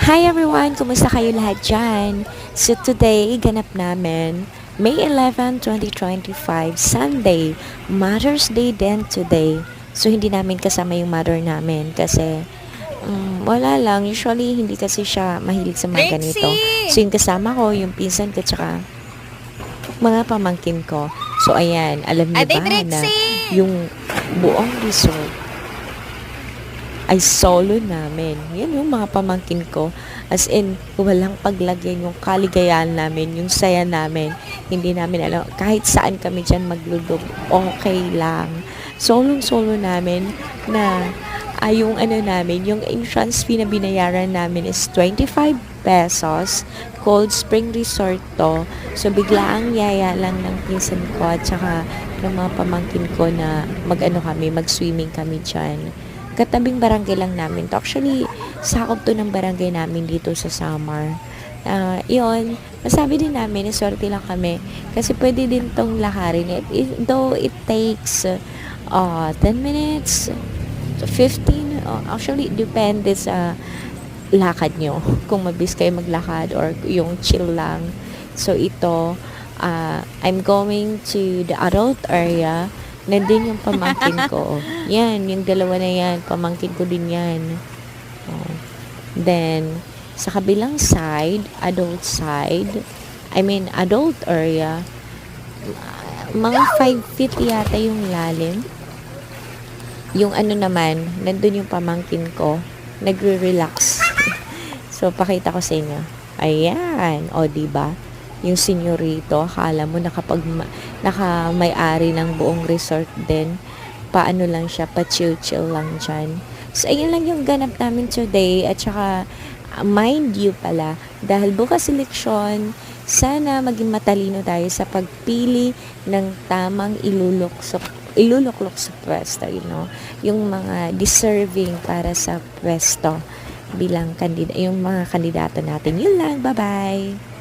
Hi everyone! Kumusta kayo lahat dyan? So today, ganap namin May 11, 2025, Sunday. Mother's Day din today. So hindi namin kasama yung mother namin kasi wala lang. Usually hindi kasi siya mahilig sa mga ganito. So yung kasama ko, yung pinsan ko, tsaka mga pamangkin ko. So ayan, alam niyo ba na yung buong resort ay solo namin. Yan yung mga pamangkin ko. As in, walang paglagyan yung kaligayahan namin, yung saya namin. Hindi namin alam, kahit saan kami dyan maglulog, okay lang. Solo namin na yung ano namin, yung entrance fee na binayaran namin is 25 pesos. Cold Spring Resort to. So, biglaang yaya lang ng pinsan ko at saka ng mga pamangkin ko na mag-swimming kami dyan. Katabing barangay lang namin to. Actually, sakop to ng barangay namin dito sa Samar. Yun, masabi din namin, swerte lang kami. Kasi pwede din tong lakarin. Though it takes 10 minutes, 15, actually, depende sa lakad nyo. Kung mabilis kayo maglakad or yung chill lang. So, ito, I'm going to the adult area. Nandun yung pamangkin ko. Yan, yung dalawa na yan. Pamangkin ko din yan. Then, sa kabilang side, adult area, mga 5 feet yata yung lalim. Yung ano naman, nandun yung pamangkin ko, nagre-relax. So, pakita ko sa inyo. Ayan. O, diba? Yung senyorito, akala mo naka-may-ari ng buong resort din. Paano lang siya, pa-chill-chill lang dyan. So, ayun lang yung ganap namin today. At saka, mind you pala, dahil bukas eleksyon, sana maging matalino tayo sa pagpili ng tamang iluluklok sa pwesto, yung mga deserving para sa pwesto bilang yung mga kandidato natin. Yun lang, bye-bye!